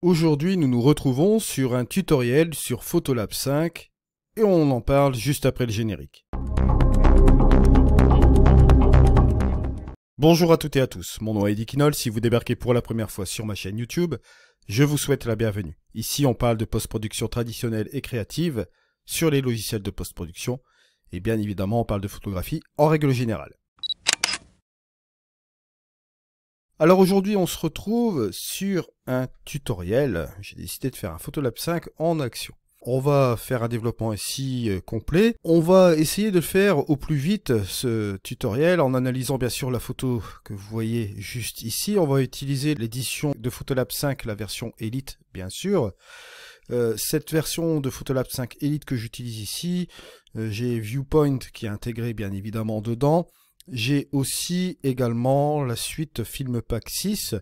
Aujourd'hui, nous nous retrouvons sur un tutoriel sur Photolab 5 et on en parle juste après le générique. Bonjour à toutes et à tous, mon nom est Eddie Kinol. Si vous débarquez pour la première fois sur ma chaîne YouTube, je vous souhaite la bienvenue. Ici, on parle de post-production traditionnelle et créative sur les logiciels de post-production et bien évidemment, on parle de photographie en règle générale. Alors aujourd'hui, on se retrouve sur un tutoriel. J'ai décidé de faire un Photolab 5 en action. On va faire un développement ici complet. On va essayer de le faire au plus vite, ce tutoriel, en analysant bien sûr la photo que vous voyez juste ici. On va utiliser l'édition de Photolab 5, la version Elite, bien sûr. Cette version de Photolab 5 Elite que j'utilise ici, j'ai Viewpoint qui est intégré bien évidemment dedans. J'ai aussi également la suite Filmpak 6.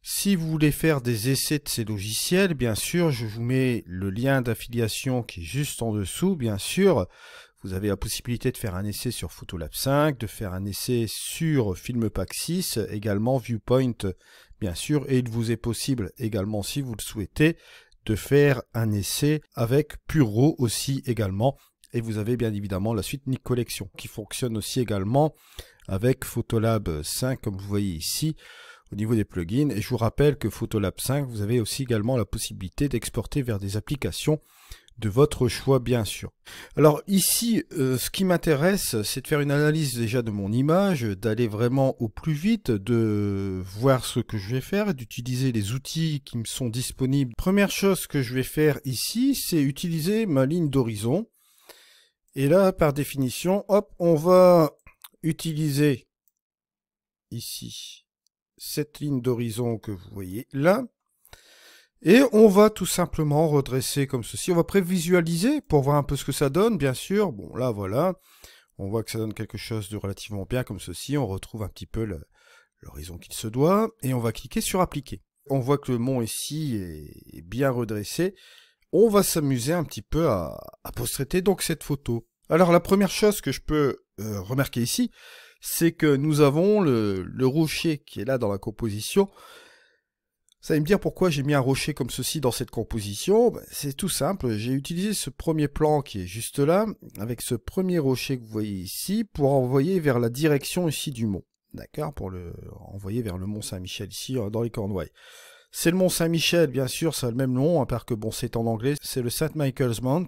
Si vous voulez faire des essais de ces logiciels, bien sûr, je vous mets le lien d'affiliation qui est juste en dessous, bien sûr. Vous avez la possibilité de faire un essai sur Photolab 5, de faire un essai sur Filmpak 6, également Viewpoint, bien sûr. Et il vous est possible également, si vous le souhaitez, de faire un essai avec Puro aussi également. Et vous avez bien évidemment la suite Nik Collection qui fonctionne aussi également avec Photolab 5 comme vous voyez ici au niveau des plugins. Et je vous rappelle que Photolab 5, vous avez aussi également la possibilité d'exporter vers des applications de votre choix bien sûr. Alors ici, ce qui m'intéresse, c'est de faire une analyse déjà de mon image, d'aller vraiment au plus vite, de voir ce que je vais faire, d'utiliser les outils qui me sont disponibles. Première chose que je vais faire ici, c'est utiliser ma ligne d'horizon. Et là, par définition, hop, on va utiliser ici cette ligne d'horizon que vous voyez là. Et on va tout simplement redresser comme ceci. On va prévisualiser pour voir un peu ce que ça donne, bien sûr. Bon, là, voilà. On voit que ça donne quelque chose de relativement bien comme ceci. On retrouve un petit peu l'horizon qu'il se doit. Et on va cliquer sur appliquer. On voit que le mont ici est bien redressé. On va s'amuser un petit peu à post-traiter donc cette photo. Alors la première chose que je peux remarquer ici, c'est que nous avons le rocher qui est là dans la composition. Vous allez me dire pourquoi j'ai mis un rocher comme ceci dans cette composition. C'est tout simple, j'ai utilisé ce premier plan qui est juste là, avec ce premier rocher que vous voyez ici, pour envoyer vers la direction ici du mont. D'accord, pour le envoyer vers le mont Saint-Michel ici dans les Cornouailles. C'est le mont Saint-Michel, bien sûr, ça a le même nom, à part que bon, c'est en anglais, c'est le St. Michael's Mount.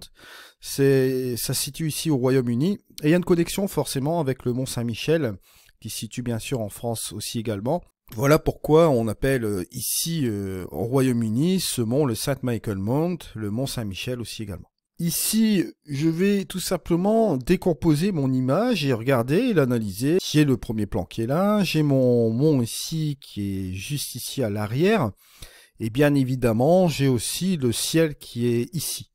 Ça se situe ici au Royaume-Uni, et il y a une connexion forcément avec le mont Saint-Michel, qui se situe bien sûr en France aussi également. Voilà pourquoi on appelle ici au Royaume-Uni ce mont le St. Michael Mount, le mont Saint-Michel aussi également. Ici, je vais tout simplement décomposer mon image et regarder et l'analyser. J'ai le premier plan qui est là, j'ai mon mont ici qui est juste ici à l'arrière, et bien évidemment, j'ai aussi le ciel qui est ici.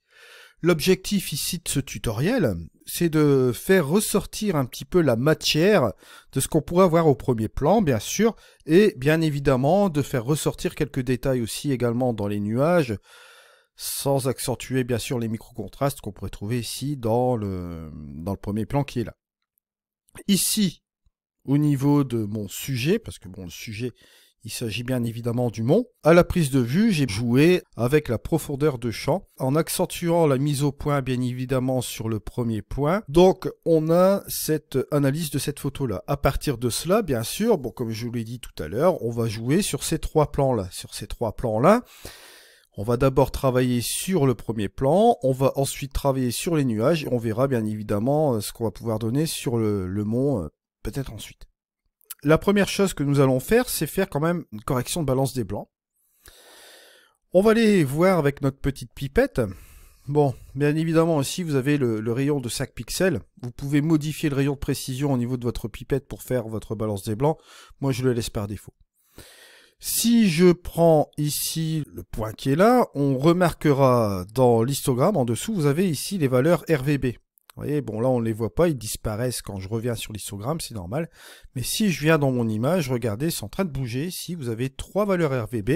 L'objectif ici de ce tutoriel, c'est de faire ressortir un petit peu la matière de ce qu'on pourrait avoir au premier plan, bien sûr, et bien évidemment de faire ressortir quelques détails aussi également dans les nuages, sans accentuer bien sûr les micro-contrastes qu'on pourrait trouver ici dans le premier plan qui est là. Ici, au niveau de mon sujet, parce que bon, le sujet, il s'agit bien évidemment du mont, à la prise de vue, j'ai joué avec la profondeur de champ, en accentuant la mise au point bien évidemment sur le premier point. Donc on a cette analyse de cette photo-là. À partir de cela, bien sûr, bon, comme je vous l'ai dit tout à l'heure, on va jouer sur ces trois plans-là. Sur ces trois plans-là, on va d'abord travailler sur le premier plan, on va ensuite travailler sur les nuages, et on verra bien évidemment ce qu'on va pouvoir donner sur le mont, peut-être ensuite. La première chose que nous allons faire, c'est faire quand même une correction de balance des blancs. On va aller voir avec notre petite pipette. Bon, bien évidemment ici vous avez le rayon de 5 pixels. Vous pouvez modifier le rayon de précision au niveau de votre pipette pour faire votre balance des blancs. Moi je le laisse par défaut. Si je prends ici le point qui est là, on remarquera dans l'histogramme en dessous, vous avez ici les valeurs RVB. Vous voyez, bon là on ne les voit pas, ils disparaissent quand je reviens sur l'histogramme, c'est normal. Mais si je viens dans mon image, regardez, c'est en train de bouger. Ici vous avez 3 valeurs RVB.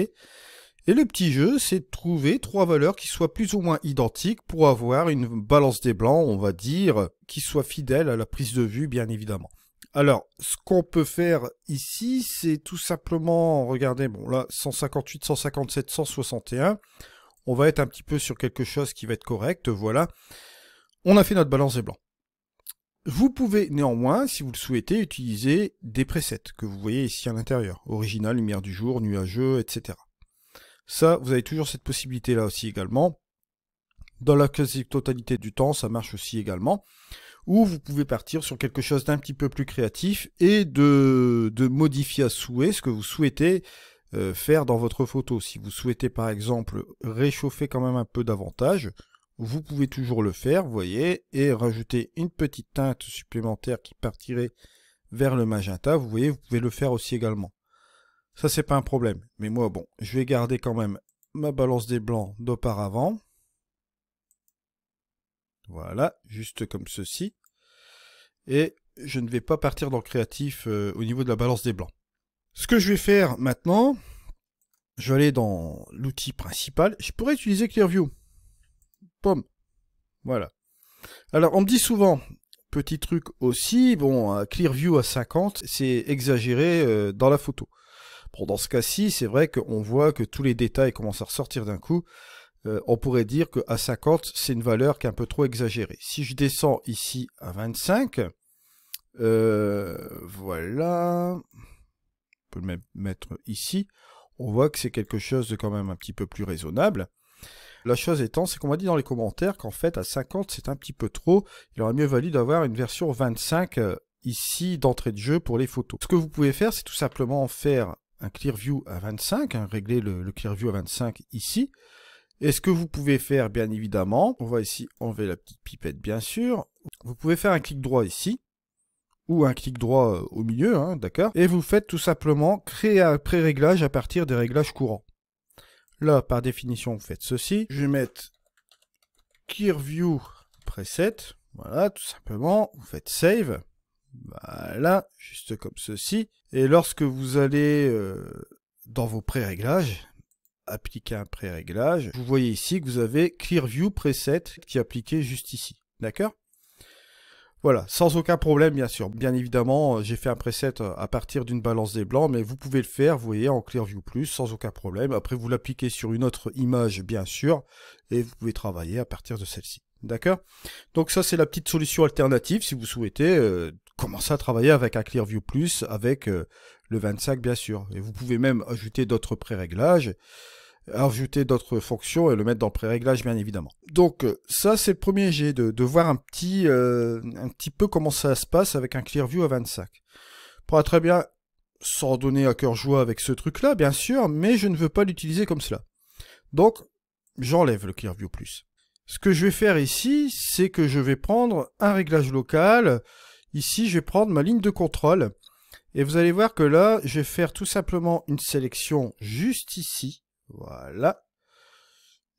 Et le petit jeu, c'est de trouver 3 valeurs qui soient plus ou moins identiques pour avoir une balance des blancs, on va dire, qui soit fidèle à la prise de vue, bien évidemment. Alors, ce qu'on peut faire ici, c'est tout simplement, regardez, bon là, 158, 157, 161, on va être un petit peu sur quelque chose qui va être correct, voilà. On a fait notre balance des blancs. Vous pouvez néanmoins, si vous le souhaitez, utiliser des presets que vous voyez ici à l'intérieur. Original, lumière du jour, nuageux, etc. Ça, vous avez toujours cette possibilité-là aussi également. Dans la quasi-totalité du temps, ça marche aussi également. Ou vous pouvez partir sur quelque chose d'un petit peu plus créatif et de modifier à souhait ce que vous souhaitez faire dans votre photo. Si vous souhaitez par exemple réchauffer quand même un peu davantage, vous pouvez toujours le faire, vous voyez, et rajouter une petite teinte supplémentaire qui partirait vers le magenta, vous voyez, vous pouvez le faire aussi également. Ça, c'est pas un problème. Mais moi, bon, je vais garder quand même ma balance des blancs d'auparavant. Voilà, juste comme ceci. Et je ne vais pas partir dans le créatif au niveau de la balance des blancs. Ce que je vais faire maintenant, je vais aller dans l'outil principal. Je pourrais utiliser Clearview. Pomme. Voilà. Alors, on me dit souvent, petit truc aussi, bon, Clearview à 50, c'est exagéré dans la photo. Bon, dans ce cas-ci, c'est vrai qu'on voit que tous les détails commencent à ressortir d'un coup. On pourrait dire qu'à 50, c'est une valeur qui est un peu trop exagérée. Si je descends ici à 25, voilà, on peut le mettre ici, on voit que c'est quelque chose de quand même un petit peu plus raisonnable. La chose étant, c'est qu'on m'a dit dans les commentaires qu'en fait, à 50, c'est un petit peu trop. Il aurait mieux valu d'avoir une version 25 ici d'entrée de jeu pour les photos. Ce que vous pouvez faire, c'est tout simplement faire un Clearview à 25, régler le Clearview à 25 ici. Et ce que vous pouvez faire, bien évidemment, on va ici enlever la petite pipette, bien sûr. Vous pouvez faire un clic droit ici, ou un clic droit au milieu, hein, d'accord. Et vous faites tout simplement créer un pré-réglage à partir des réglages courants. Là, par définition, vous faites ceci. Je vais mettre Clearview Preset. Voilà, tout simplement. Vous faites Save. Voilà, juste comme ceci. Et lorsque vous allez dans vos pré-réglages, appliquer un pré-réglage, vous voyez ici que vous avez Clearview Preset qui est appliqué juste ici. D'accord ? Voilà, sans aucun problème, bien sûr. Bien évidemment, j'ai fait un preset à partir d'une balance des blancs, mais vous pouvez le faire, vous voyez, en Clearview Plus, sans aucun problème. Après, vous l'appliquez sur une autre image, bien sûr, et vous pouvez travailler à partir de celle-ci. D'accord? Donc ça, c'est la petite solution alternative, si vous souhaitez commencer à travailler avec un Clearview Plus, avec le 25, bien sûr. Et vous pouvez même ajouter d'autres pré-réglages, ajouter d'autres fonctions et le mettre dans le pré-réglage, bien évidemment. Donc ça, c'est le premier jet, de voir un petit peu comment ça se passe avec un Clearview à 25. On pourra très bien s'en donner à cœur joie avec ce truc-là, bien sûr, mais je ne veux pas l'utiliser comme cela. Donc, j'enlève le Clearview Plus. Ce que je vais faire ici, c'est que je vais prendre un réglage local. Ici, je vais prendre ma ligne de contrôle. Et vous allez voir que là, je vais faire tout simplement une sélection juste ici. Voilà.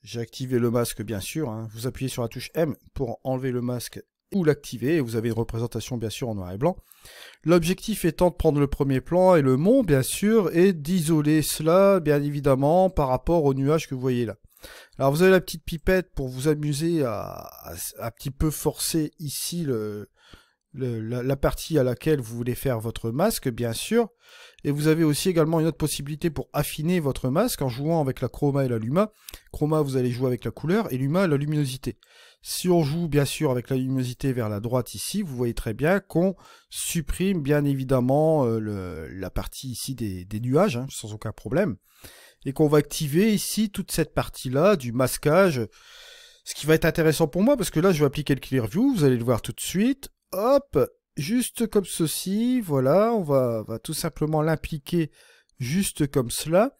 J'ai activé le masque, bien sûr. Hein. Vous appuyez sur la touche M pour enlever le masque ou l'activer. Et vous avez une représentation, bien sûr, en noir et blanc. L'objectif étant de prendre le premier plan et le mont, bien sûr, et d'isoler cela, bien évidemment, par rapport au nuage que vous voyez là. Alors, vous avez la petite pipette pour vous amuser à un petit peu forcer ici la partie à laquelle vous voulez faire votre masque, bien sûr. Et vous avez aussi également une autre possibilité pour affiner votre masque en jouant avec la chroma et la luma. Chroma, vous allez jouer avec la couleur et luma, la luminosité. Si on joue bien sûr avec la luminosité vers la droite ici, vous voyez très bien qu'on supprime bien évidemment la partie ici des nuages, hein, sans aucun problème. Et qu'on va activer ici toute cette partie-là du masquage. Ce qui va être intéressant pour moi, parce que là je vais appliquer le Clearview, vous allez le voir tout de suite. Hop, juste comme ceci, voilà, on va tout simplement l'impliquer juste comme cela.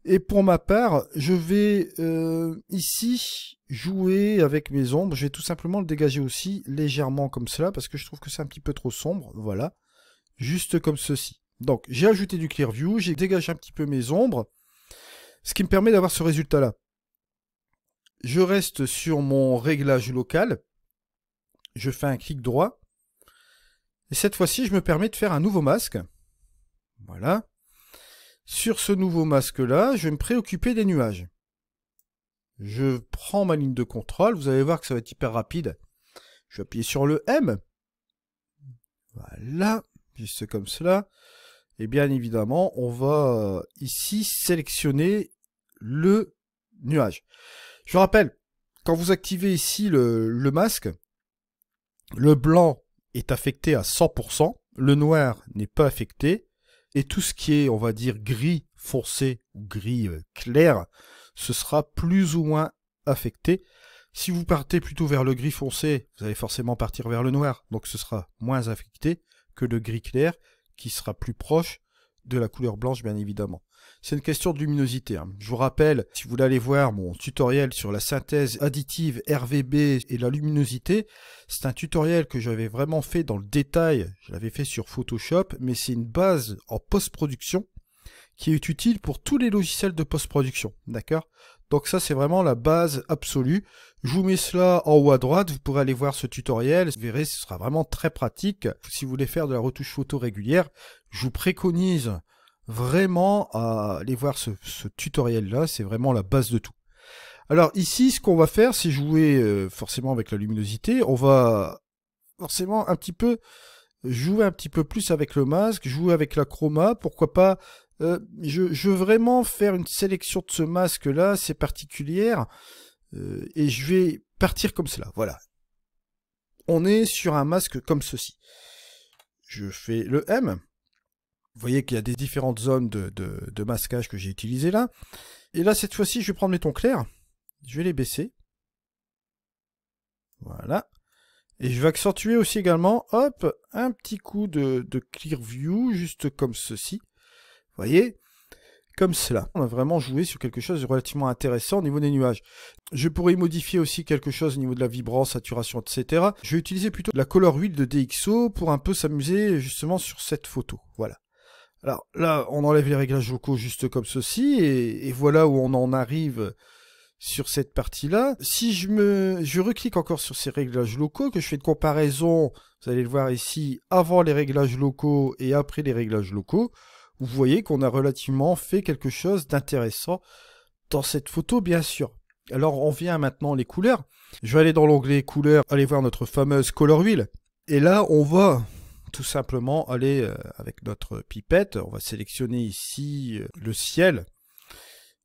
Et pour ma part, je vais ici jouer avec mes ombres. Je vais tout simplement le dégager aussi légèrement comme cela, parce que je trouve que c'est un petit peu trop sombre, voilà. Juste comme ceci. Donc, j'ai ajouté du Clearview, j'ai dégagé un petit peu mes ombres, ce qui me permet d'avoir ce résultat-là. Je reste sur mon réglage local. Je fais un clic droit. Et cette fois-ci, je me permets de faire un nouveau masque. Voilà. Sur ce nouveau masque-là, je vais me préoccuper des nuages. Je prends ma ligne de contrôle. Vous allez voir que ça va être hyper rapide. Je vais appuyer sur le M. Voilà, juste comme cela. Et bien évidemment, on va ici sélectionner le nuage. Je rappelle, quand vous activez ici le masque, le blanc est affecté à 100%, le noir n'est pas affecté, et tout ce qui est, on va dire, gris foncé ou gris clair, ce sera plus ou moins affecté. Si vous partez plutôt vers le gris foncé, vous allez forcément partir vers le noir, donc ce sera moins affecté que le gris clair, qui sera plus proche de la couleur blanche, bien évidemment. C'est une question de luminosité. Hein. Je vous rappelle, si vous voulez aller voir mon tutoriel sur la synthèse additive RVB et la luminosité, c'est un tutoriel que j'avais vraiment fait dans le détail. Je l'avais fait sur Photoshop, mais c'est une base en post-production qui est utile pour tous les logiciels de post-production. D'accord? Donc ça, c'est vraiment la base absolue. Je vous mets cela en haut à droite, vous pourrez aller voir ce tutoriel. Vous verrez, ce sera vraiment très pratique. Si vous voulez faire de la retouche photo régulière, je vous préconise vraiment à aller voir ce tutoriel-là. C'est vraiment la base de tout. Alors ici, ce qu'on va faire, c'est jouer forcément avec la luminosité. On va forcément un petit peu jouer un petit peu plus avec le masque, jouer avec la chroma. Pourquoi pas je veux vraiment faire une sélection de ce masque-là, c'est particulière, et je vais partir comme cela, voilà. On est sur un masque comme ceci. Je fais le M. Vous voyez qu'il y a des différentes zones de masquage que j'ai utilisées là. Et là, cette fois-ci, je vais prendre mes tons clairs. Je vais les baisser. Voilà. Et je vais accentuer aussi également, hop, un petit coup de Clear View, juste comme ceci. Vous voyez, comme cela. On a vraiment joué sur quelque chose de relativement intéressant au niveau des nuages. Je pourrais modifier aussi quelque chose au niveau de la vibrance, saturation, etc. Je vais utiliser plutôt la Color Wheel de DxO pour un peu s'amuser justement sur cette photo. Voilà. Alors là, on enlève les réglages locaux juste comme ceci, et voilà où on en arrive sur cette partie-là. Si je reclique encore sur ces réglages locaux, que je fais une comparaison, vous allez le voir ici, avant les réglages locaux et après les réglages locaux, vous voyez qu'on a relativement fait quelque chose d'intéressant dans cette photo, bien sûr. Alors, on vient maintenant les couleurs. Je vais aller dans l'onglet couleurs, aller voir notre fameuse Color Wheel. Et là, on va tout simplement aller avec notre pipette. On va sélectionner ici le ciel.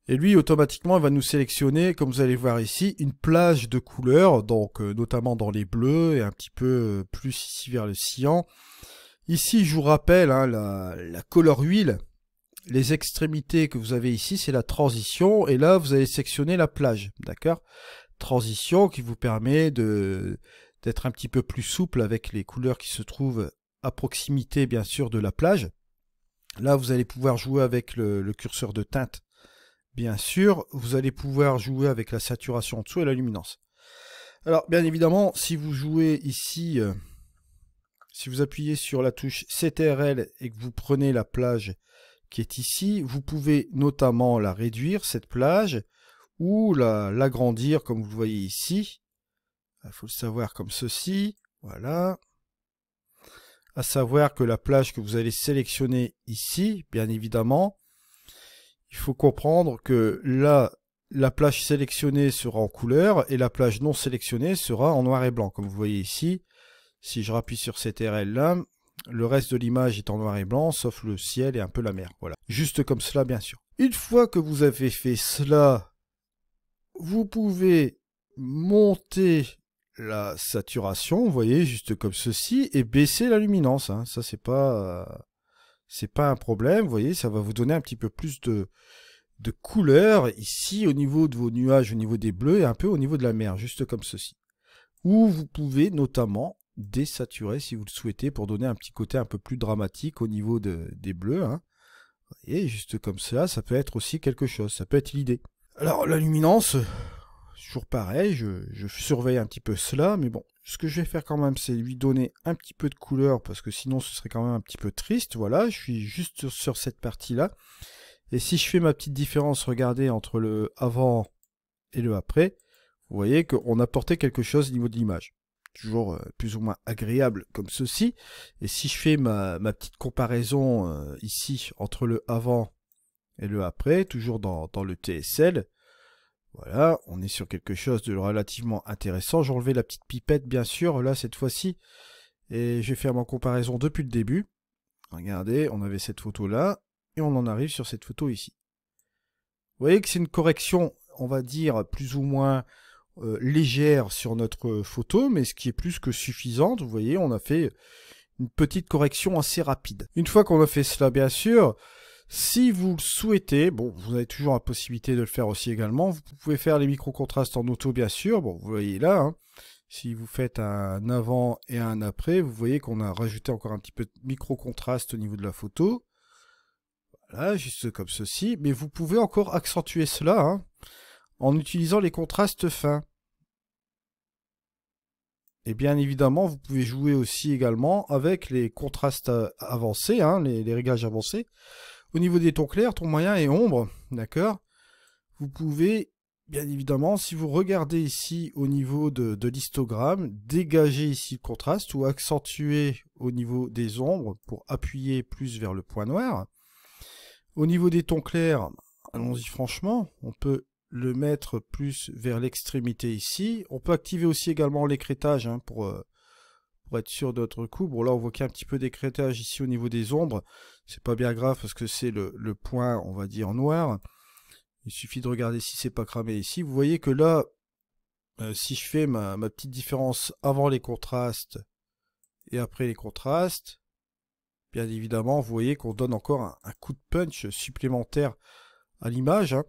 Et lui, automatiquement, il va nous sélectionner, comme vous allez voir ici, une plage de couleurs, donc notamment dans les bleus et un petit peu plus ici vers le cyan. Ici, je vous rappelle, hein, la Color Wheel, les extrémités que vous avez ici, c'est la transition, et là, vous allez sélectionner la plage, d'accord? Transition qui vous permet d'être un petit peu plus souple avec les couleurs qui se trouvent à proximité, bien sûr, de la plage. Là, vous allez pouvoir jouer avec le curseur de teinte, bien sûr. Vous allez pouvoir jouer avec la saturation en dessous et la luminance. Alors, bien évidemment, si vous jouez ici... si vous appuyez sur la touche CTRL et que vous prenez la plage qui est ici, vous pouvez notamment la réduire, cette plage, ou l'agrandir comme vous le voyez ici. Il faut le savoir comme ceci, voilà. À savoir que la plage que vous allez sélectionner ici, bien évidemment, il faut comprendre que là, la plage sélectionnée sera en couleur et la plage non sélectionnée sera en noir et blanc, comme vous voyez ici. Si je rappuie sur CTRL là, le reste de l'image est en noir et blanc, sauf le ciel et un peu la mer. Voilà. Juste comme cela, bien sûr. Une fois que vous avez fait cela, vous pouvez monter la saturation, vous voyez, juste comme ceci, et baisser la luminance. Hein. Ça, c'est pas un problème. Vous voyez, ça va vous donner un petit peu plus de couleur ici au niveau de vos nuages, au niveau des bleus et un peu au niveau de la mer, juste comme ceci. Ou vous pouvez notamment désaturer si vous le souhaitez pour donner un petit côté un peu plus dramatique au niveau des bleus. Hein. Et juste comme cela, ça peut être aussi quelque chose, ça peut être l'idée. Alors la luminance, toujours pareil, je surveille un petit peu cela, mais bon, ce que je vais faire quand même, c'est lui donner un petit peu de couleur, parce que sinon ce serait quand même un petit peu triste. Voilà, je suis juste sur cette partie-là. Et si je fais ma petite différence, regardez, entre le avant et le après, vous voyez qu'on a apporté quelque chose au niveau de l'image. Toujours plus ou moins agréable comme ceci. Et si je fais ma petite comparaison ici entre le avant et le après, toujours dans le TSL, voilà, on est sur quelque chose de relativement intéressant. J'ai enlevé la petite pipette bien sûr, là cette fois-ci. Et je vais faire ma comparaison depuis le début. Regardez, on avait cette photo-là, et on en arrive sur cette photo ici. Vous voyez que c'est une correction, on va dire, plus ou moins légère sur notre photo, mais ce qui est plus que suffisante. Vous voyez, on a fait une petite correction assez rapide. Une fois qu'on a fait cela, bien sûr, si vous le souhaitez, bon, vous avez toujours la possibilité de le faire aussi également. Vous pouvez faire les micro-contrastes en auto, bien sûr. Bon, vous voyez là, hein. Si vous faites un avant et un après, vous voyez qu'on a rajouté encore un petit peu de micro-contraste au niveau de la photo. Voilà, juste comme ceci. Mais vous pouvez encore accentuer cela, hein, en utilisant les contrastes fins. Et bien évidemment, vous pouvez jouer aussi également avec les contrastes avancés, hein, les réglages avancés. Au niveau des tons clairs, tons moyens et ombres, d'accord. Vous pouvez, bien évidemment, si vous regardez ici au niveau de l'histogramme, dégager ici le contraste ou accentuer au niveau des ombres pour appuyer plus vers le point noir. Au niveau des tons clairs, allons-y franchement, on peut le mettre plus vers l'extrémité ici. On peut activer aussi également l'écrêtage, hein, pour être sûr de notre coup. Bon, là, on voit qu'il y a un petit peu d'écrêtage ici au niveau des ombres. C'est pas bien grave parce que c'est le point, on va dire, noir. Il suffit de regarder si c'est pas cramé ici. Vous voyez que là, si je fais ma petite différence avant les contrastes et après les contrastes, bien évidemment, vous voyez qu'on donne encore un coup de punch supplémentaire à l'image, hein.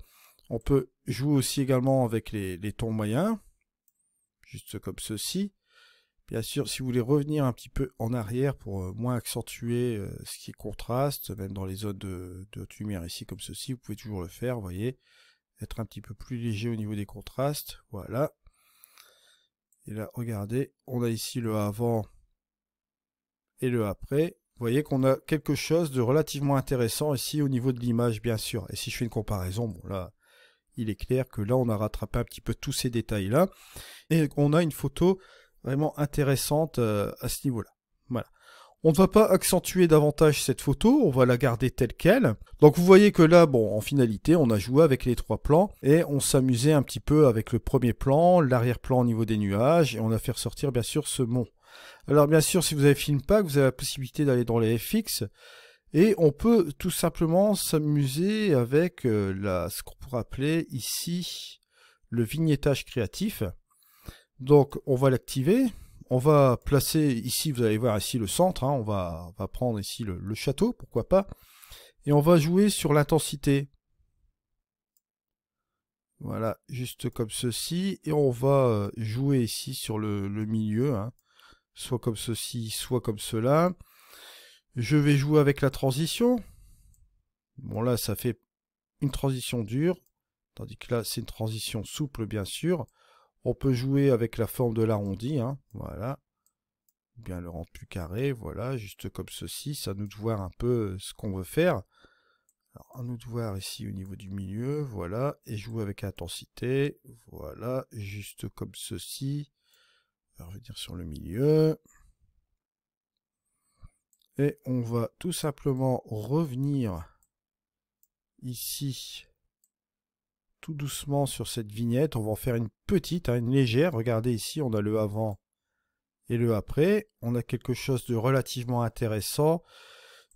On peut jouer aussi également avec les tons moyens, juste comme ceci. Bien sûr, si vous voulez revenir un petit peu en arrière pour moins accentuer ce qui est contraste, même dans les zones de haute lumière ici comme ceci, vous pouvez toujours le faire, vous voyez. Être un petit peu plus léger au niveau des contrastes, voilà. Et là, regardez, on a ici le avant et le après. Vous voyez qu'on a quelque chose de relativement intéressant ici au niveau de l'image, bien sûr. Et si je fais une comparaison, bon là, il est clair que là, on a rattrapé un petit peu tous ces détails-là. Et on a une photo vraiment intéressante à ce niveau-là. Voilà. On ne va pas accentuer davantage cette photo, on va la garder telle qu'elle. Donc vous voyez que là, bon, en finalité, on a joué avec les trois plans et on s'amusait un petit peu avec le premier plan, l'arrière-plan au niveau des nuages et on a fait ressortir bien sûr ce mont. Alors bien sûr, si vous avez Filmpack, vous avez la possibilité d'aller dans les FX et on peut tout simplement s'amuser avec ce qu'on pourrait appeler ici le vignettage créatif. Donc on va l'activer. On va placer ici, vous allez voir ici le centre, hein, on va prendre ici le château, pourquoi pas, et on va jouer sur l'intensité. Voilà, juste comme ceci, et on va jouer ici sur le milieu, hein, soit comme ceci, soit comme cela. Je vais jouer avec la transition. Bon là, ça fait une transition dure, tandis que là, c'est une transition souple, bien sûr. On peut jouer avec la forme de l'arrondi, hein, voilà. Bien le rendre plus carré, voilà, juste comme ceci, c'est à nous de voir un peu ce qu'on veut faire. Alors, à nous de voir ici au niveau du milieu, voilà, et jouer avec intensité, voilà, juste comme ceci. Alors, je vais dire sur le milieu. Et on va tout simplement revenir ici, tout doucement sur cette vignette. On va en faire une petite, hein, une légère. Regardez ici, on a le avant et le après. On a quelque chose de relativement intéressant.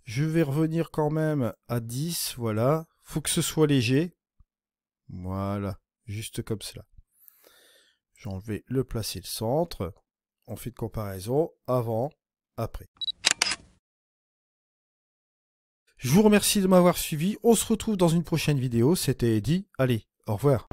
Je vais revenir quand même à 10, voilà. Faut que ce soit léger. Voilà, juste comme cela. Je vais le placer le centre. On fait une comparaison avant, après. Je vous remercie de m'avoir suivi. On se retrouve dans une prochaine vidéo. C'était Eddy. Allez, au revoir.